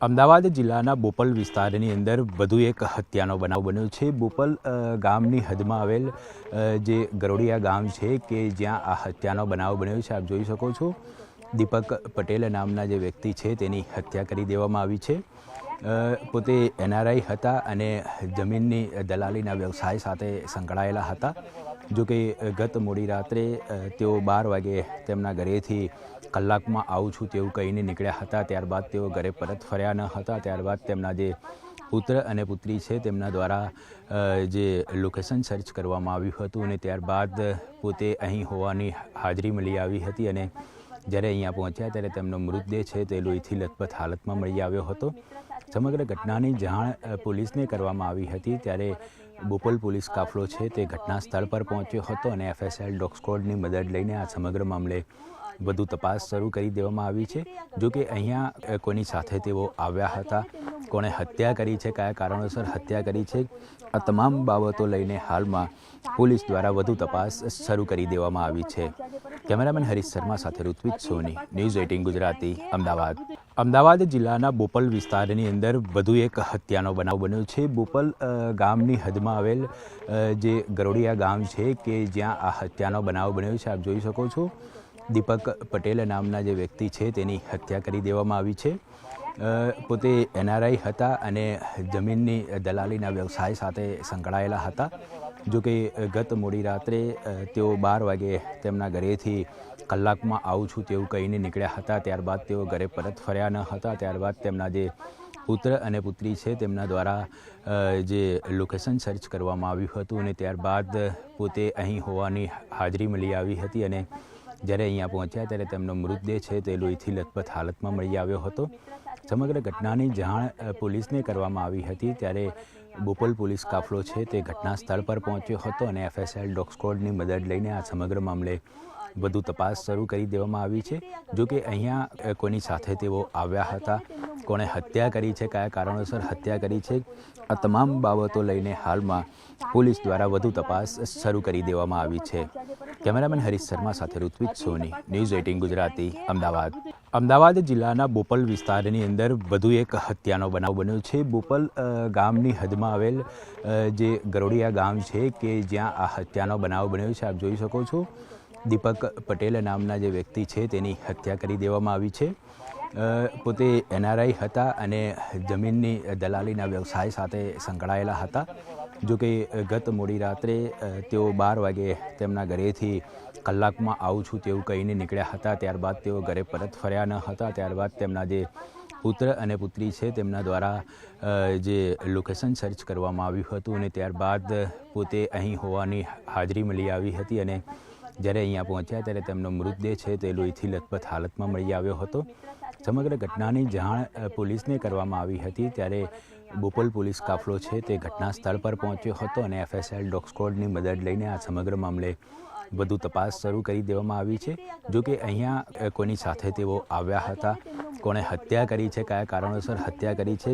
અમદાવાદ જિલ્લાના બોપલ વિસ્તારની અંદર વધુ એક હત્યાનો બનાવ બન્યો છે। બોપલ ગામની હદમાં આવેલ જે ગરોડિયા ગામ છે કે જ્યાં આ હત્યાનો બનાવ બન્યો છે। આપ જોઈ શકો છો દીપક પટેલ નામના જે વ્યક્તિ છે તેની હત્યા કરી દેવામાં આવી છે। પોતે એનઆરઆઈ હતા અને જમીનની દલાલીના વ્યવસાય સાથે સંકળાયેલા હતા। જો કે ગત મોડી રાત્રે તેઓ 12 વાગે તેમના ઘરેથી કલાકમાં આવું છું તેવું કહીને નીકળ્યા હતા। ત્યારબાદ તેઓ ઘરે પરત ફર્યા ન હતા। ત્યારબાદ તેમના જે પુત્ર અને પુત્રી છે તેમના દ્વારા જે લોકેશન સર્ચ કરવામાં આવ્યું હતું અને ત્યારબાદ પોતે અહીં હોવાની હાજરી મળી આવી હતી અને જ્યારે અહીંયા પહોંચ્યા ત્યારે તેમનો મૃતદેહ છે તે લોહીથી લથપથ હાલતમાં મળી આવ્યો હતો। સમગ્ર ઘટનાની જાણ પોલીસને કરવામાં આવી હતી ત્યારે બોપલ પોલીસ કાફલો છે તે ઘટના સ્થળ પર પહોંચ્યો હતો અને એફએસએલ ડોગ સ્ક્વોડની મદદ લઈને આ સમગ્ર મામલે વધુ તપાસ શરૂ કરી દેવામાં આવી છે। જો કે અહીંયા કોની સાથે તેઓ આવ્યા હતા, કોણે હત્યા કરી છે, કયા કારણોસર હત્યા કરી છે, આ તમામ બાબતો લઈને હાલમાં પોલીસ દ્વારા વધુ તપાસ શરૂ કરી દેવામાં આવી છે। કેમેરામેન હરીશ શર્મા સાથે ઋત્વિજ સોની, ન્યૂઝ 18 ગુજરાતી, અમદાવાદ। અમદાવાદ જિલ્લાના બોપલ વિસ્તારની અંદર વધુ એક હત્યાનો બનાવ બન્યો છે। બોપલ ગામની હદમાં આવેલ જે ગરોડિયા ગામ છે કે જ્યાં આ હત્યાનો બનાવ બન્યો છે। આપ જોઈ શકો છો દીપક પટેલ નામના જે વ્યક્તિ છે તેની હત્યા કરી દેવામાં આવી છે। પોતે એનઆરઆઈ હતા અને જમીનની દલાલીના વ્યવસાય સાથે સંકળાયેલા હતા। જો કે ગત મોડી રાત્રે તેઓ 12 વાગે તેમના ઘરેથી કલાકમાં આવું છું તેવું કહીને નીકળ્યા હતા। ત્યારબાદ તેઓ ઘરે પરત ફર્યા ન હતા। ત્યારબાદ તેમના જે પુત્ર અને પુત્રી છે તેમના દ્વારા જે લોકેશન સર્ચ કરવામાં આવ્યું હતું અને ત્યારબાદ પોતે અહીં હોવાની હાજરી મળી આવી હતી અને જ્યારે અહીંયા પહોંચ્યા ત્યારે તેમનો મૃતદેહ છે તે લોહીથી લથપથ હાલતમાં મળી આવ્યો હતો। સમગ્ર ઘટનાની જાણ પોલીસને કરવામાં આવી હતી ત્યારે બોપલ પોલીસ કાફલો છે તે ઘટના સ્થળ પર પહોંચ્યો હતો અને એફએસએલ ડોગ સ્ક્વોડની મદદ લઈને આ સમગ્ર મામલે વધુ તપાસ શરૂ કરી દેવામાં આવી છે। જો કે અહીંયા કોની સાથે તેઓ આવ્યા હતા, કોણે હત્યા કરી છે, કયા કારણોસર હત્યા કરી છે, આ તમામ બાબતો લઈને હાલમાં પોલીસ દ્વારા વધુ તપાસ શરૂ કરી દેવામાં આવી છે। કેમેરામેન હરીશ શર્મા સાથે ઋત્વિજ સોની, ન્યૂઝ 18 ગુજરાતી, અમદાવાદ। અમદાવાદ જિલ્લાના બોપલ વિસ્તારની અંદર વધુ એક હત્યાનો બનાવ બન્યો છે। બોપલ ગામની હદમાં આવેલ જે ગરોડિયા ગામ છે કે જ્યાં આ હત્યાનો બનાવ બન્યો છે। આપ જોઈ શકો છો દીપક પટેલ નામના જે વ્યક્તિ છે તેની હત્યા કરી દેવામાં આવી છે। પોતે એનઆરઆઈ હતા અને જમીનની દલાલીના વ્યવસાય સાથે સંકળાયેલા હતા। જો કે ગત મોડી રાત્રે તેઓ 12 વાગે તેમના ઘરેથી કલાકમાં આવું છું તેવું કહીને નીકળ્યા હતા। ત્યારબાદ તેઓ ઘરે પરત ફર્યા ન હતા। ત્યારબાદ તેમના જે પુત્ર અને પુત્રી છે તેમના દ્વારા જે લોકેશન સર્ચ કરવામાં આવ્યું હતું અને ત્યારબાદ પોતે અહીં હોવાની હાજરી મળી આવી હતી અને જ્યારે અહીંયા પહોંચ્યા ત્યારે તેમનો મૃતદેહ છે તે લોહીથી લથપથ હાલતમાં મળી આવ્યો હતો। સમગ્ર ઘટનાની જાણ પોલીસને કરવામાં આવી હતી ત્યારે બોપલ પોલીસ કાફલો છે તે ઘટના સ્થળ પર પહોંચ્યો હતો અને એફએસએલ ડોગ સ્ક્વોડની મદદ લઈને આ સમગ્ર મામલે વધુ તપાસ શરૂ કરી દેવામાં આવી છે। જો કે અહીંયા કોની સાથે તેઓ આવ્યા હતા, કોણે હત્યા કરી છે, કયા કારણોસર હત્યા કરી છે,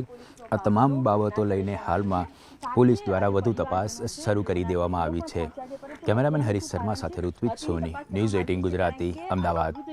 આ તમામ બાબતો લઈને હાલમાં પોલીસ દ્વારા વધુ તપાસ શરૂ કરી દેવામાં આવી છે। કેમેરામેન હરીશ શર્મા સાથે ઋત્વિજ સોની, ન્યૂઝ 18 ગુજરાતી, અમદાવાદ।